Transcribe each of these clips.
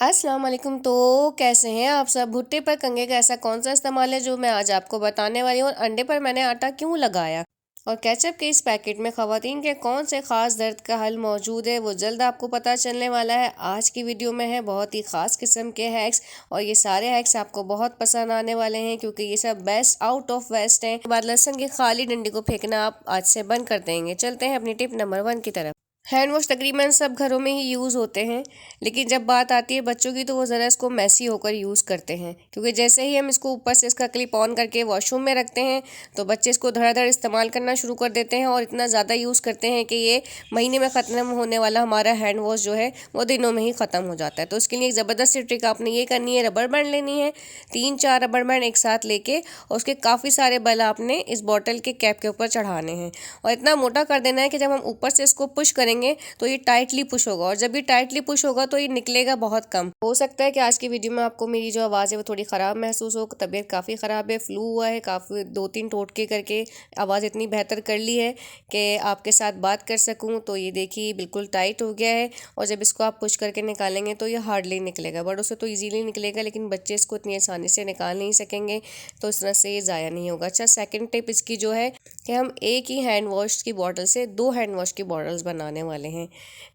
अस्सलाम वालेकुम। तो कैसे हैं आप सब। भुट्टे पर कंघे का ऐसा कौन सा इस्तेमाल है जो मैं आज आपको बताने वाली हूँ, और अंडे पर मैंने आटा क्यों लगाया, और केचप के इस पैकेट में खवातीन के कौन से खास दर्द का हल मौजूद है, वो जल्द आपको पता चलने वाला है। आज की वीडियो में है बहुत ही खास किस्म के हैक्स, और ये सारे हैक्स आपको बहुत पसंद आने वाले हैं क्योंकि ये सब बेस्ट आउट ऑफ वेस्ट हैं। बाद लहसुन की खाली डंडी को फेंकना आप आज से बंद कर देंगे। चलते हैं अपनी टिप नंबर 1 की तरफ। हैंड वॉश तकरीबन सब घरों में ही यूज़ होते हैं, लेकिन जब बात आती है बच्चों की तो वो ज़रा इसको मैसी होकर यूज़ करते हैं, क्योंकि जैसे ही हम इसको ऊपर से इसका क्लिप ऑन करके वॉशरूम में रखते हैं तो बच्चे इसको धड़ाधड़ इस्तेमाल करना शुरू कर देते हैं, और इतना ज़्यादा यूज़ करते हैं कि ये महीने में ख़त्म होने वाला हमारा हैंड वॉश जो है वो दिनों में ही ख़त्म हो जाता है। तो उसके लिए एक ज़बरदस्त ट्रिक आपने ये करनी है, रबर बैंड लेनी है, 3-4 रबर बैंड एक साथ लेके, और उसके काफ़ी सारे बल आपने इस बॉटल के कैप के ऊपर चढ़ाने हैं, और इतना मोटा कर देना है कि जब हम ऊपर से इसको पुश करेंगे तो ये टाइटली पुश होगा, और जब ये टाइटली पुश होगा तो ये निकलेगा बहुत कम। हो सकता है कि आज की वीडियो में आपको मेरी जो आवाज़ है वो थोड़ी ख़राब महसूस हो, तबीयत काफ़ी ख़राब है, फ्लू हुआ है, काफ़ी 2-3 टोटके करके आवाज़ इतनी बेहतर कर ली है कि आपके साथ बात कर सकूं। तो ये देखिए बिल्कुल टाइट हो गया है, और जब इसको आप पुश करके निकालेंगे तो ये हार्डली निकलेगा। बड़ों से तो ईजीली निकलेगा, लेकिन बच्चे इसको इतनी आसानी से निकाल नहीं सकेंगे, तो इस तरह से ये ज़ाया नहीं होगा। अच्छा, सेकेंड टिप इसकी जो है कि हम एक ही हैंड वॉश की बॉटल से 2 हैंड वॉश की बॉटल्स बनाने वाले हैं।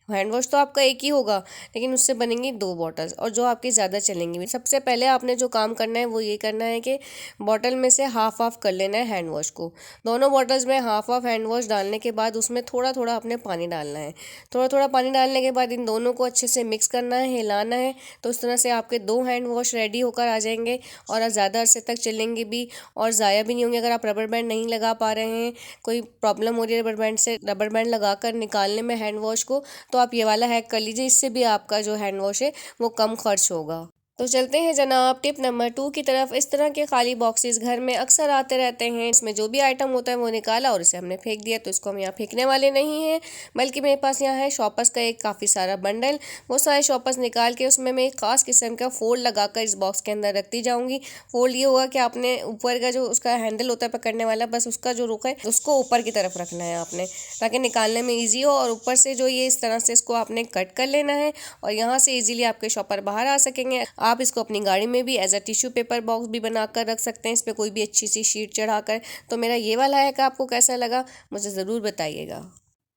हैंड वॉश तो आपका एक ही होगा, लेकिन उससे बनेंगी 2 बॉटल्स, और जो आपकी ज़्यादा चलेंगी। सबसे पहले आपने जो काम करना है वो ये करना है कि बॉटल में से हाफ हाफ कर लेना है हैंड वॉश को। दोनों बॉटल्स में हाफ हाफ हैंड वॉश डालने के बाद उसमें थोड़ा थोड़ा आपने पानी डालना है। थोड़ा थोड़ा पानी डालने के बाद इन दोनों को अच्छे से मिक्स करना है, हिलाना है। तो इस तरह से आपके 2 हैंड वॉश रेडी होकर आ जाएंगे, और ज़्यादा अरसे तक चलेंगे भी, और ज़ाया भी नहीं होंगे। अगर आप रबर बैंड नहीं लगा पा रहे हैं, कोई प्रॉब्लम हो रही है रबर बैंड से, रबर बैंड लगाकर निकालने में हैंड वॉश को, तो आप ये वाला हैक कर लीजिए। इससे भी आपका जो हैंड वॉश है वो कम खर्च होगा। तो चलते हैं जनाब टिप नंबर 2 की तरफ। इस तरह के खाली बॉक्सेस घर में अक्सर आते रहते हैं। इसमें जो भी आइटम होता है वो निकाला और इसे हमने फेंक दिया, तो इसको हम यहाँ फेंकने वाले नहीं हैं, बल्कि मेरे पास यहाँ है शॉपर्स का एक काफ़ी सारा बंडल। वो सारे शॉपर्स निकाल के उसमें मैं एक खास किस्म का फोल्ड लगाकर इस बॉक्स के अंदर रखती जाऊँगी। फोल्ड ये होगा कि आपने ऊपर का जो उसका हैंडल होता है पकड़ने वाला, बस उसका जो रुख है उसको ऊपर की तरफ रखना है आपने, ताकि निकालने में ईजी हो। और ऊपर से जो ये इस तरह से इसको आपने कट कर लेना है, और यहाँ से ईजिली आपके शॉपर बाहर आ सकेंगे। आप इसको अपनी गाड़ी में भी as a tissue paper box भी बनाकर रख सकते हैं, इस पर कोई भी अच्छी सी शीट चढ़ाकर। तो मेरा ये वाला है कि आपको कैसा लगा मुझे ज़रूर बताइएगा।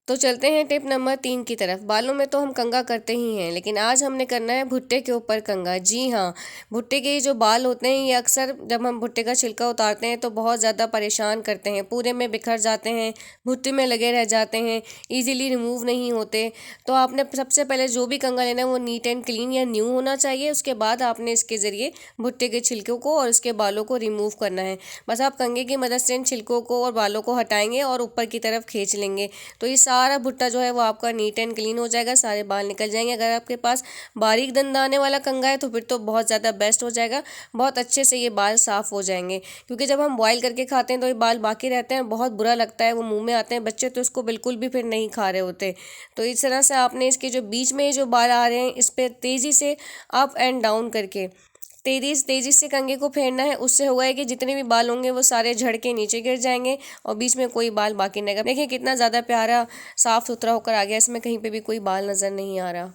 तो चलते हैं टिप नंबर 3 की तरफ। बालों में तो हम कंघा करते ही हैं, लेकिन आज हमने करना है भुट्टे के ऊपर कंघा। जी हाँ, भुट्टे के जो बाल होते हैं ये अक्सर जब हम भुट्टे का छिलका उतारते हैं तो बहुत ज़्यादा परेशान करते हैं, पूरे में बिखर जाते हैं, भुट्टे में लगे रह जाते हैं, ईजिली रिमूव नहीं होते। तो आपने सबसे पहले जो भी कंघा लेना है वो नीट एंड क्लीन या न्यू होना चाहिए। उसके बाद आपने इसके ज़रिए भुट्टे के छिलकों को और इसके बालों को रिमूव करना है। बस आप कंघे की मदद से इन छिलकों को और बालों को हटाएंगे और ऊपर की तरफ खींच लेंगे, तो ये सारा भुट्टा जो है वो आपका नीट एंड क्लीन हो जाएगा, सारे बाल निकल जाएंगे। अगर आपके पास बारीक दंदाने वाला कंघा है तो फिर तो बहुत ज़्यादा बेस्ट हो जाएगा, बहुत अच्छे से ये बाल साफ़ हो जाएंगे। क्योंकि जब हम बॉयल करके खाते हैं तो ये बाल बाकी रहते हैं, बहुत बुरा लगता है, वो मुंह में आते हैं, बच्चे तो इसको बिल्कुल भी फिर नहीं खा रहे होते। तो इस तरह से आपने इसके जो बीच में जो बाल आ रहे हैं इस पर तेज़ी से अप एंड डाउन करके तेजी से कंघे को फेरना है। उससे होगा है कि जितने भी बाल होंगे वो सारे झड़ के नीचे गिर जाएंगे, और बीच में कोई बाल बाकी नहीं रहेगा। देखिए कितना ज़्यादा प्यारा साफ सुथरा होकर आ गया, इसमें कहीं पे भी कोई बाल नज़र नहीं आ रहा।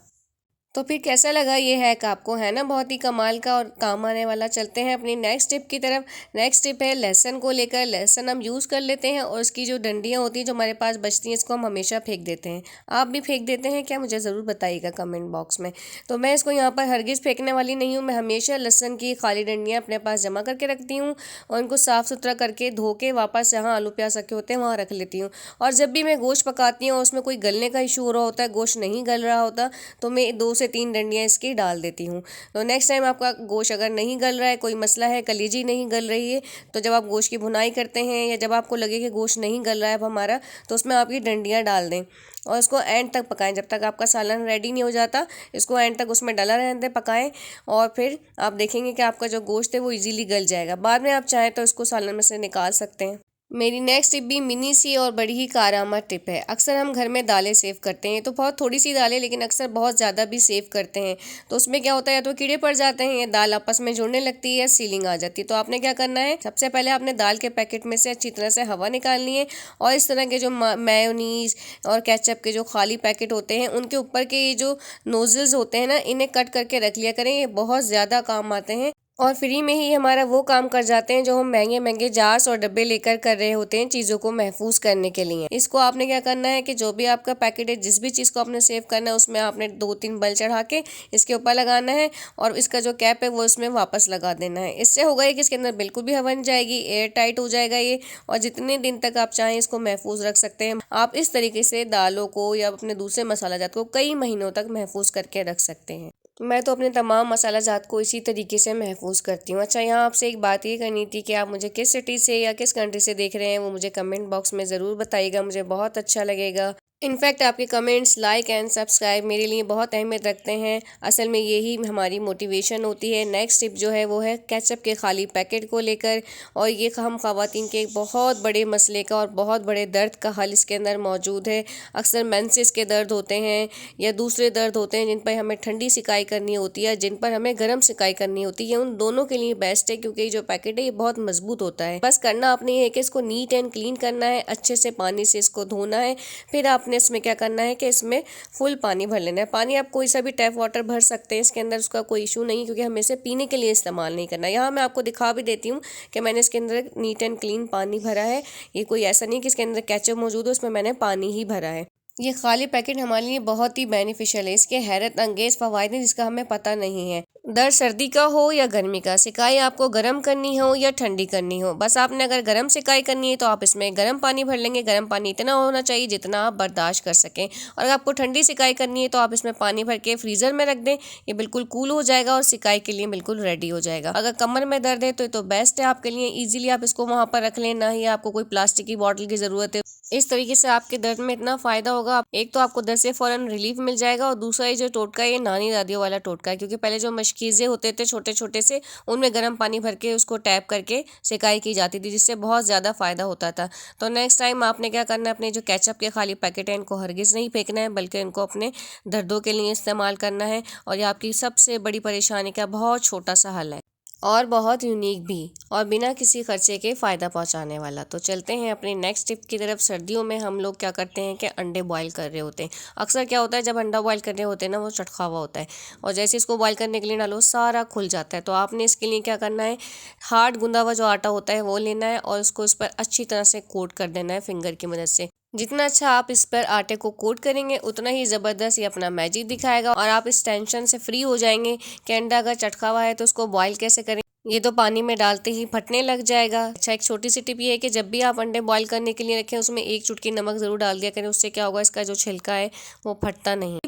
तो फिर कैसा लगा ये हैक आपको, है ना बहुत ही कमाल का और काम आने वाला। चलते हैं अपनी नेक्स्ट टिप की तरफ। नेक्स्ट टिप है लहसुन को लेकर। लहसुन हम यूज़ कर लेते हैं, और उसकी जो डंडियाँ होती हैं जो हमारे पास बचती हैं इसको हम हमेशा फेंक देते हैं। आप भी फेंक देते हैं क्या, मुझे ज़रूर बताइएगा कमेंट बॉक्स में। तो मैं इसको यहाँ पर हरगिज़ फेंकने वाली नहीं हूँ, मैं हमेशा लहसुन की खाली डंडियाँ अपने पास जमा करके रखती हूँ, और उनको साफ़ सुथरा करके धो के वापस जहाँ आलू प्याज रखे होते हैं वहाँ रख लेती हूँ। और जब भी मैं गोश्त पकाती हूँ उसमें कोई गलने का इशू हो रहा होता है, गोश्त नहीं गल रहा होता, तो मैं 2 से 3 डंडियाँ इसकी डाल देती हूँ। तो नेक्स्ट टाइम आपका गोश्त अगर नहीं गल रहा है, कोई मसला है, कलीजी नहीं गल रही है, तो जब आप गोश्त की भुनाई करते हैं या जब आपको लगे कि गोश्त नहीं गल रहा है अब हमारा, तो उसमें आप ये डंडियाँ डाल दें और इसको एंड तक पकाएं, जब तक आपका सालन रेडी नहीं हो जाता। इसको एंड तक उसमें डला रहने दें, पकाएं, और फिर आप देखेंगे कि आपका जो गोश्त है वो इजीली गल जाएगा। बाद में आप चाहें तो इसको सालन में से निकाल सकते हैं। मेरी नेक्स्ट टिप भी मिनी सी और बड़ी ही कारआमद टिप है। अक्सर हम घर में दालें सेव करते हैं, तो बहुत थोड़ी सी दालें, लेकिन अक्सर बहुत ज़्यादा भी सेव करते हैं। तो उसमें क्या होता है, या तो कीड़े पड़ जाते हैं या दाल आपस में जुड़ने लगती है या सीलिंग आ जाती है। तो आपने क्या करना है, सबसे पहले आपने दाल के पैकेट में से अच्छी तरह से हवा निकालनी है और इस तरह के जो मेयोनीज और केचप के जो खाली पैकेट होते हैं उनके ऊपर के ये जो नोजल्स होते हैं ना, इन्हें कट करके रख लिया करें। ये बहुत ज़्यादा काम आते हैं और फ्री में ही हमारा वो काम कर जाते हैं जो हम महंगे महंगे जार्स और डब्बे लेकर कर रहे होते हैं चीज़ों को महफूज करने के लिए। इसको आपने क्या करना है कि जो भी आपका पैकेट है, जिस भी चीज़ को आपने सेव करना है, उसमें आपने 2-3 बल चढ़ा के इसके ऊपर लगाना है और इसका जो कैप है वो इसमें वापस लगा देना है। इससे होगा ये कि इसके अंदर बिल्कुल भी हवा नहीं जाएगी, एयर टाइट हो जाएगा ये, और जितने दिन तक आप चाहें इसको महफूज रख सकते हैं। आप इस तरीके से दालों को या अपने दूसरे मसाला जात को कई महीनों तक महफूज करके रख सकते हैं। मैं तो अपने तमाम मसाला जात को इसी तरीके से महफूज करती हूँ। अच्छा, यहाँ आपसे एक बात ये करनी थी कि आप मुझे किस सिटी से या किस कंट्री से देख रहे हैं, वो मुझे कमेंट बॉक्स में ज़रूर बताइएगा, मुझे बहुत अच्छा लगेगा। इनफैक्ट आपके कमेंट्स, लाइक एंड सब्सक्राइब मेरे लिए बहुत अहमियत रखते हैं। असल में यही हमारी मोटिवेशन होती है। नेक्स्ट टिप जो है वो है केचप के खाली पैकेट को लेकर, और ये हम ख़वातीन के एक बहुत बड़े मसले का और बहुत बड़े दर्द का हल इसके अंदर मौजूद है। अक्सर मेंसेस के दर्द होते हैं या दूसरे दर्द होते हैं जिन पर हमें ठंडी सिकाई करनी होती है, जिन पर हमें गर्म सिकाई करनी होती है, उन दोनों के लिए बेस्ट है, क्योंकि जो पैकेट है ये बहुत मजबूत होता है। बस करना आपने ये है कि इसको नीट एंड क्लीन करना है, अच्छे से पानी से इसको धोना है। फिर आपने इसमें क्या करना है कि इसमें फुल पानी भर लेना है। पानी आप कोई सा भी टैप वाटर भर सकते हैं, इसके अंदर उसका कोई इशू नहीं, क्योंकि हमें इसे पीने के लिए इस्तेमाल नहीं करना। यहाँ मैं आपको दिखा भी देती हूँ कि मैंने इसके अंदर नीट एंड क्लीन पानी भरा है। ये कोई ऐसा नहीं कि इसके अंदर केचप मौजूद हो, उसमें मैंने पानी ही भरा है। ये खाली पैकेट हमारे लिए बहुत ही बेनिफिशियल है। इसके हैरत अंगेज फवायद हैं जिसका हमें पता नहीं है। दर्द सर्दी का हो या गर्मी का, सिकाई आपको गर्म करनी हो या ठंडी करनी हो, बस आपने अगर गर्म सिकाई करनी है तो आप इसमें गर्म पानी भर लेंगे। गर्म पानी इतना होना चाहिए जितना आप बर्दाश्त कर सकें, और अगर आपको ठंडी सिकाई करनी है तो आप इसमें पानी भर के फ्रीज़र में रख दें। ये बिल्कुल कूल हो जाएगा और सिकाई के लिए बिल्कुल रेडी हो जाएगा। अगर कमर में दर्द है तो ये तो बेस्ट है आपके लिए। ईजिली आप इसको वहाँ पर रख लें, ना ही आपको कोई प्लास्टिक की बॉटल की ज़रूरत है। इस तरीके से आपके दर्द में इतना फ़ायदा होगा, एक तो आपको दर्द से फ़ौरन रिलीफ मिल जाएगा, और दूसरा ये जो टोटका है ये नानी दादियों वाला टोटका है, क्योंकि पहले जो मशकीज़े होते थे छोटे छोटे से, उनमें गर्म पानी भर के उसको टैप करके सिकाई की जाती थी, जिससे बहुत ज़्यादा फ़ायदा होता था। तो नेक्स्ट टाइम आपने क्या करना है, अपने जो केचप के खाली पैकेट हैं इनको हरगिज़ नहीं फेंकना है, बल्कि इनको अपने दर्दों के लिए इस्तेमाल करना है। और ये आपकी सबसे बड़ी परेशानी का बहुत छोटा सा हल है, और बहुत यूनिक भी, और बिना किसी खर्चे के फ़ायदा पहुंचाने वाला। तो चलते हैं अपनी नेक्स्ट टिप की तरफ। सर्दियों में हम लोग क्या करते हैं कि अंडे बॉईल कर रहे होते हैं। अक्सर क्या होता है, जब अंडा बॉईल कर रहे होते हैं ना, वो चटका हुआ होता है, और जैसे इसको बॉईल करने के लिए डालो सारा खुल जाता है। तो आपने इसके लिए क्या करना है, हार्ड गूंदा हुआ जो आटा होता है वो लेना है और उसको इस पर अच्छी तरह से कोट कर देना है फिंगर की मदद से। जितना अच्छा आप इस पर आटे को कोट करेंगे उतना ही ज़बरदस्त ये अपना मैजिक दिखाएगा, और आप इस टेंशन से फ्री हो जाएंगे कि अंडा अगर चटका हुआ है तो उसको बॉईल कैसे करें, ये तो पानी में डालते ही फटने लग जाएगा। अच्छा, एक छोटी सी टिप ये है कि जब भी आप अंडे बॉईल करने के लिए रखें उसमें 1 चुटकी नमक ज़रूर डाल दिया करें। उससे क्या होगा, इसका जो छिलका है वो फटता नहीं।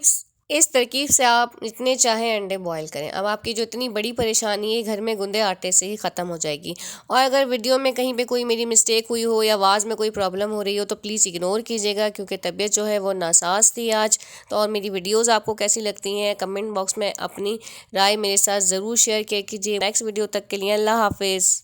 इस तरकीब से आप जितने चाहें अंडे बॉईल करें। अब आपकी जो इतनी बड़ी परेशानी है घर में गुंदे आटे से ही ख़त्म हो जाएगी। और अगर वीडियो में कहीं पे कोई मेरी मिस्टेक हुई हो या आवाज़ में कोई प्रॉब्लम हो रही हो तो प्लीज़ इग्नोर कीजिएगा, क्योंकि तबीयत जो है वो नासाज थी आज। तो और मेरी वीडियोज़ आपको कैसी लगती हैं कमेंट बॉक्स में अपनी राय मेरे साथ ज़रूर शेयर किया कीजिए। नेक्स्ट वीडियो तक के लिए अल्लाह हाफिज़।